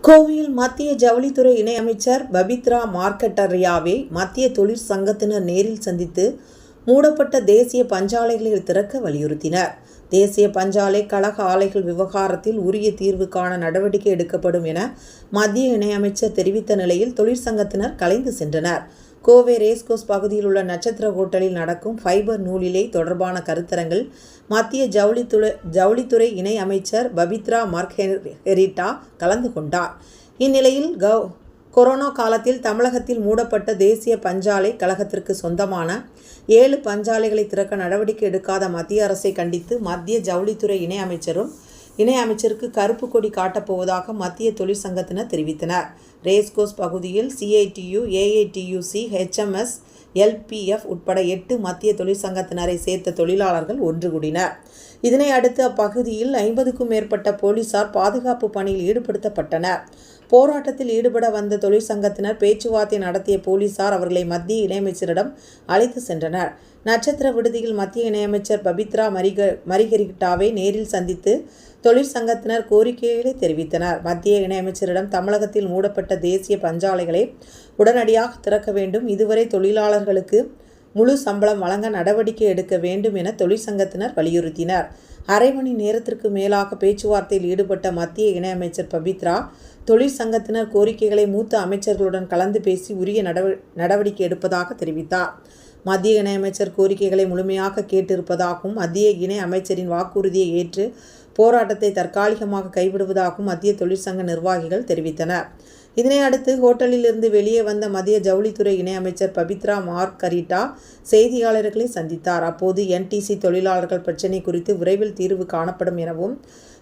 கோவையில் மத்திய ஜவுளித்துறை இணையமைச்சர் பபித்ரா மார்க்கெட்டரியாவை மத்திய தொழிற்சங்கத்தினர் நேரில் சந்தித்து மூடப்பட்ட தேசிய பஞ்சாலைகளை திறக்க வலியுறுத்தினர். தேசிய பஞ்சாலை கழக ஆலைகள் விவகாரத்தில் உரிய தீர்வு காண நடவடிக்கை எடுக்கப்படும் என மத்திய இணையமைச்சர் தெரிவித்த நிலையில் தொழிற்சங்கத்தினர் கலைந்து சென்றனர். கோவை ரேஸ்கோர்ஸ் பகுதியில் உள்ள நட்சத்திர ஹோட்டலில் நடக்கும் ஃபைபர் நூலிலை தொடர்பான கருத்தரங்கில் மத்திய ஜவுளித்துறை இணை அமைச்சர் பபித்ரா மார்கெரிட்டா கலந்து கொண்டார். இந்நிலையில் கொரோனா காலத்தில் தமிழகத்தில் மூடப்பட்ட தேசிய பஞ்சாலை கழகத்திற்கு சொந்தமான 7 பஞ்சாலைகளை திறக்க நடவடிக்கை எடுக்காத மத்திய அரசை கண்டித்து மத்திய ஜவுளித்துறை இணை அமைச்சருக்கு கருப்பு கொடி காட்டப்போவதாக மத்திய தொழிற்சங்கத்தினர் தெரிவித்தனர். ரேஸ்கோர்ஸ் பகுதியில் CITU, AITUC, HMS, LPF உட்பட 8 மத்திய தொழிற்சங்கத்தினரை சேர்த்த தொழிலாளர்கள் ஒன்று கூடினர். இதனை அடுத்து அப்பகுதியில் 50க்கும் மேற்பட்ட போலீசார் பாதுகாப்பு பணியில் ஈடுபடுத்தப்பட்டனர். போராட்டத்தில் ஈடுபட வந்த தொழிற்சங்கத்தினர் பேச்சுவார்த்தை நடத்திய போலீசார் அவர்களை மத்திய இணையமைச்சரிடம் அழைத்து சென்றனர். நட்சத்திர விடுதியில் மத்திய இணையமைச்சர் பபித்ரா மார்கெரிட்டாவை நேரில் சந்தித்து தொழிற்சங்கத்தினர் கோரிக்கைகளை தெரிவித்தனர். மத்திய இணையமைச்சரிடம் தமிழகத்தில் மூடப்பட்ட தேசிய பஞ்சாலைகளை உடனடியாக திறக்க வேண்டும், இதுவரை தொழிலாளர்களுக்கு முழு சம்பளம் வழங்க நடவடிக்கை எடுக்க வேண்டும் என தொழிற்சங்கத்தினர் வலியுறுத்தினர். அரை மணி நேரத்திற்கு மேலாக பேச்சுவார்த்தையில் ஈடுபட்ட மத்திய இணையமைச்சர் பபித்ரா தொழிற்சங்கத்தினர் கோரிக்கைகளை மூத்த அமைச்சர்களுடன் கலந்து பேசி உரிய நடவடிக்கை எடுப்பதாக தெரிவித்தார். மத்திய இணையமைச்சர் கோரிக்கைகளை முழுமையாக கேட்டிருப்பதாகவும் மத்திய இணை அமைச்சரின் வாக்குறுதியை ஏற்று போராட்டத்தை தற்காலிகமாக கைவிடுவதாகவும் மத்திய தொழிற்சங்க நிர்வாகிகள் தெரிவித்தனர். இதனை அடுத்து ஹோட்டலில் இருந்து வெளியே வந்த மத்திய ஜவுளித்துறை இணையமைச்சர் பபித்ரா மார்கெரிட்டா செய்தியாளர்களை சந்தித்தார். அப்போது NTC தொழிலாளர்கள் பிரச்சினை குறித்து விரைவில் தீர்வு காணப்படும் எனவும்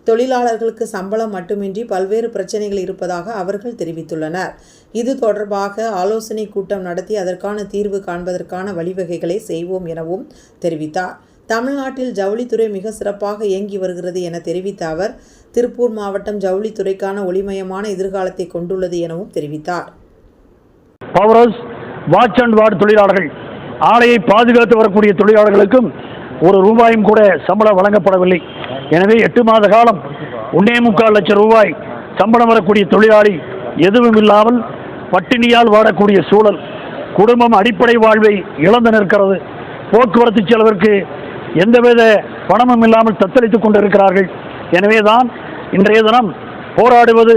தொழிலாளர்களுக்கு சம்பளம் மட்டுமின்றி பல்வேறு பிரச்சனைகள் இருப்பதாக அவர்கள் தெரிவித்துள்ளனர். இது தொடர்பாக ஆலோசனை கூட்டம் நடத்தி அதற்கான தீர்வு காண்பதற்கான வழிவகைகளை செய்வோம் எனவும் தெரிவித்தார். தமிழ்நாட்டில் ஜவுளித்துறை மிக சிறப்பாக இயங்கி வருகிறது என தெரிவித்த அவர் திருப்பூர் மாவட்டம் ஜவுளித்துறைக்கான ஒளிமயமான எதிர்காலத்தை கொண்டுள்ளது எனவும் தெரிவித்தார். பவர்ஹவுஸ், வாட்ச் அண்ட் வார்டு தொழிலாளர்கள், ஆலையை பாதுகாத்து வரக்கூடிய தொழிலாளர்களுக்கும் ₹1 கூட சம்பளம் வழங்கப்படவில்லை. எனவே 8 மாத காலம் 1.25 லட்சம் ரூபாய் சம்பளம் வரக்கூடிய தொழிலாளி எதுவும் இல்லாமல் பட்டினியால் வாடக்கூடிய சூழல், குடும்பம் அடிப்படை வாழ்வை இழந்து நிற்கிறது. போக்குவரத்து செலவிற்கு எந்தவித பணமும் இல்லாமல் தத்தளித்துக் கொண்டிருக்கிறார்கள். எனவேதான் இன்றைய தினம் போராடுவது.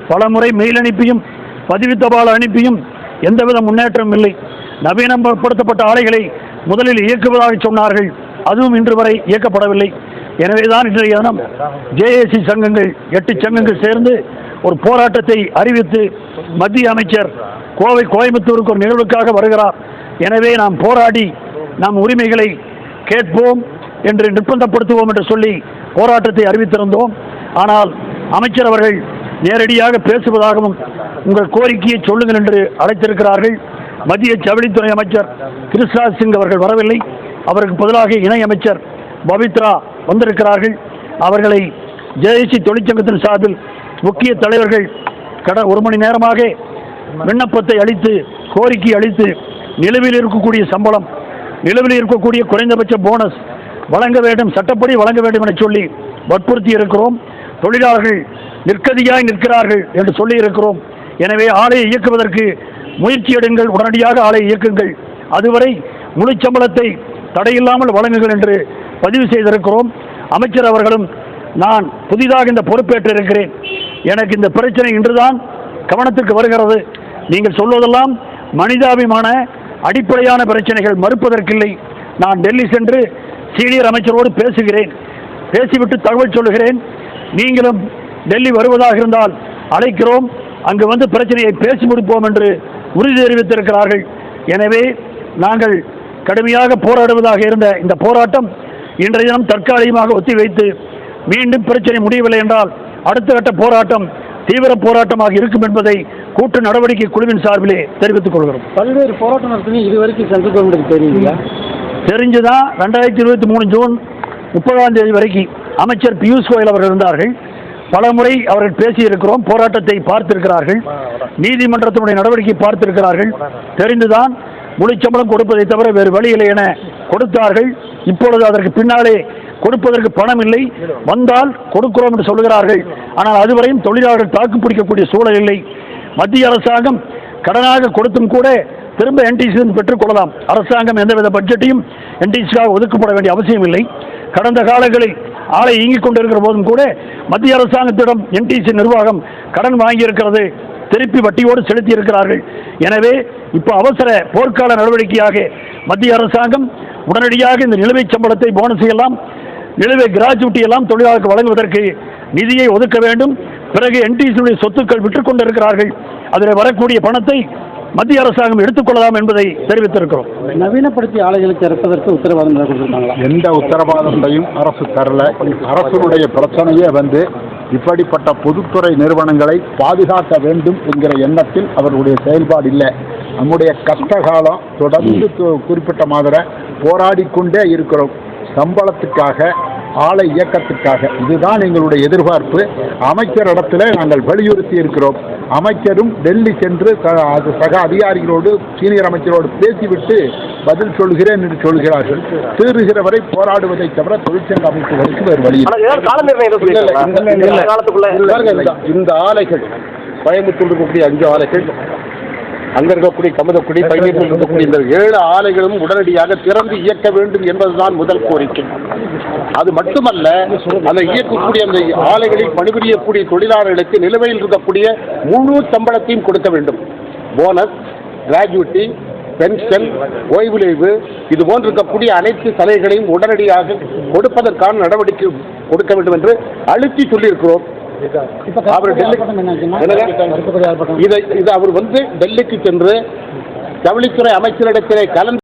பலமுறை மெயில் அனுப்பியும் பதிவு தபால் அனுப்பியும் எந்தவித முன்னேற்றமும் இல்லை. நவீனப்படுத்தப்பட்ட ஆலைகளை முதலில் இயக்குவதாக சொன்னார்கள், அதுவும் இன்று வரை இயக்கப்படவில்லை. எனவேதான் இன்றைய தினம் JAC சங்கங்கள் 8 சங்கங்கள் சேர்ந்து ஒரு போராட்டத்தை அறிவித்து மத்திய அமைச்சர் கோயம்புத்தூருக்கு ஒரு நிகழ்வுக்காக வருகிறார். எனவே நாம் போராடி நம் உரிமைகளை கேட்போம் என்று நிர்பந்தப்படுத்துவோம் என்று சொல்லி போராட்டத்தை அறிவித்திருந்தோம். ஆனால் அமைச்சர் அவர்கள் நேரடியாக பேசுவதாகவும் உங்கள் கோரிக்கையை சொல்லுங்கள் என்று அழைத்திருக்கிறார்கள். மத்திய ஜவுளித்துறை அமைச்சர் கிருஷ்ணராஜ் சிங் அவர்கள் வரவில்லை. அவருக்கு பதிலாக இணை அமைச்சர் பபித்ரா வந்திருக்கிறார்கள். அவர்களை JAC தொழிற்சங்கத்தின் சார்பில் முக்கிய தலைவர்கள் 1 மணி நேரமாக விண்ணப்பத்தை அளித்து கோரிக்கை அளித்து நிலுவையில் இருக்கக்கூடிய சம்பளம், நிலுவையில் இருக்கக்கூடிய குறைந்தபட்ச போனஸ் வழங்க வேண்டும், சட்டப்படி வழங்க வேண்டும் என சொல்லி வற்புறுத்தி இருக்கிறோம். தொழிலாளர்கள் நிற்கதியாய் நிற்கிறார்கள் என்று சொல்லி இருக்கிறோம். எனவே ஆலையை இயக்குவதற்கு முயற்சி எடுங்கள், உடனடியாக ஆலையை இயக்குங்கள், அதுவரை முழு சம்பளத்தை தடையில்லாமல் வழங்குங்கள் என்று பதிவு செய்திருக்கிறோம். அமைச்சர் அவர்களும் நான் புதிதாக இந்த பொறுப்பேற்றிருக்கிறேன், எனக்கு இந்த பிரச்சனை இன்றுதான் கவனத்திற்கு வருகிறது, நீங்கள் சொல்வதெல்லாம் மனிதாபிமான அடிப்படையான பிரச்சனைகள், மறுப்பதற்கில்லை. நான் டெல்லி சென்று சீனியர் அமைச்சரோடு பேசுகிறேன், பேசிவிட்டு தகவல் சொல்லுகிறேன். நீங்களும் டெல்லி வருவதாக இருந்தால் அழைக்கிறோம், அங்கு வந்து பிரச்சனையை பேசி முடிப்போம் என்று உறுதி தெரிவித்திருக்கிறார்கள். எனவே நாங்கள் கடுமையாக போராடுவதாக இருந்த இந்த போராட்டம் இன்றைய தினம் தற்காலிகமாக ஒத்திவைத்து மீண்டும் பிரச்சனை முடியவில்லை என்றால் அடுத்த கட்ட போராட்டம் தீவிர போராட்டமாக இருக்கும் என்பதை கூட்டு நடவடிக்கை குழுவின் சார்பிலே தெரிவித்துக் கொள்கிறோம். பல்வேறு போராட்டம் நடத்தி இதுவரைக்கும் சென்ட்ரல் கவர்மெண்ட்டுக்கு தெரியுங்களா? தெரிஞ்சுதான் 2023 ஜூன் 30ஆம் தேதி வரைக்கும் அமைச்சர் பியூஷ் கோயல் அவர்கள் இருந்தார்கள். பலமுறை அவர்கள் பேசியிருக்கிறோம், போராட்டத்தை பார்த்திருக்கிறார்கள், நீதிமன்றத்தினுடைய நடவடிக்கை பார்த்திருக்கிறார்கள். தெரிந்துதான் முழு சம்பளம் கொடுப்பதை தவிர வேறு வழி இல்லை என கொடுத்தார்கள். இப்பொழுது அதற்கு பின்னாலே கொடுப்பதற்கு பணம் இல்லை, வந்தால் கொடுக்கிறோம் என்று சொல்கிறார்கள். ஆனால் அதுவரையும் தொழிலாளர்கள் தாக்கு பிடிக்கக்கூடிய சூழல் இல்லை. மத்திய அரசாங்கம் கடனாக கொடுத்தும் கூட திரும்ப என்டிசி பெற்றுக்கொள்ளலாம். அரசாங்கம் எந்தவித பட்ஜெட்டையும் என்டிசிக்காக ஒதுக்கப்பட வேண்டிய அவசியம் இல்லை. கடந்த காலங்களில் ஆலை இயங்கிக் கொண்டிருக்கிற போதும் கூட மத்திய அரசாங்கத்திடம் என்டிசி நிர்வாகம் கடன் வாங்கியிருக்கிறது, திருப்பி வட்டியோடு செலுத்தி இருக்கிறார்கள். எனவே இப்போ அவசர போர்க்கால நடவடிக்கையாக மத்திய அரசாங்கம் உடனடியாக இந்த நிலுவைச் சம்பளத்தை போனஸ் எல்லாம், நிலுவை கிராஜுவிட்டி எல்லாம் தொழிலாளர்களுக்கு வழங்குவதற்கு நிதியை ஒதுக்க வேண்டும். பிறகு என்டிசியுடைய சொத்துக்கள் விற்றுக் கொண்டிருக்கிறார்கள், அதில் வரக்கூடிய பணத்தை மத்திய அரசாங்கம் எடுத்துக்கொள்ளலாம் என்பதை தெரிவித்திருக்கிறோம். நவீனப்படுத்தி ஆலைகளுக்கு இறப்பதற்கு உத்தரவாதம் கொடுத்திருக்காங்களா? எந்த உத்தரவாதத்தையும் அரசு தரல. அரசுடைய பிரச்சனையே இப்படிப்பட்ட பொதுத்துறை நிறுவனங்களை பாதுகாக்க வேண்டும் என்கிற எண்ணத்தில் அவர்களுடைய செயல்பாடு இல்லை. நம்முடைய கஷ்டகாலம் தொடர்ந்து குறிப்பிட்ட மாதிரி போராடிக்கொண்டே இருக்கிறோம். சம்பளத்துக்காக, ஆலை இயக்கத்துக்காக. இதுதான் எங்களுடைய எதிர்பார்ப்பு. அமைச்சர் இடத்துல நாங்கள் வலியுறுத்தி இருக்கிறோம். அமைச்சரும் டெல்லி சென்று சக அதிகாரிகளோடு, சீனியர் அமைச்சரோடு பேசிவிட்டு பதில் சொல்கிறேன் என்று சொல்கிறார்கள். தீருகிற வரை போராடுவதை தவிர தொழிற்சங்க அமைப்புகளுக்கு வேறு வழி இல்லை. இந்த ஆலைகள், கோயம்புத்தூர் இருக்கக்கூடிய 5 ஆலைகள், அங்க இருக்கக்கூடிய கமதக்குடி, பைநீரில் இருக்கக்கூடிய இந்த 7 ஆலைகளும் உடனடியாக திறந்து இயக்க வேண்டும் என்பதுதான் முதல் கோரிக்கை. அது மட்டுமல்ல, அந்த இயக்கக்கூடிய அந்த ஆலைகளில் பணிபுரியக்கூடிய தொழிலாளர்களுக்கு நிலுவையில் இருக்கக்கூடிய முழு சம்பளத்தையும் கொடுக்க வேண்டும். போனஸ், கிராஜுவிட்டி, பென்ஷன், ஓய்வுலேவு, இது போன்று இருக்கக்கூடிய அனைத்து சலுகைகளையும் உடனடியாக கொடுப்பதற்கான நடவடிக்கை கொடுக்க வேண்டும் என்று அழுத்தி சொல்லியிருக்கிறோம். அவர் டெல்லிக்கு சென்று ஜவுளித்துறை அமைச்சரிடத்திலே கலந்து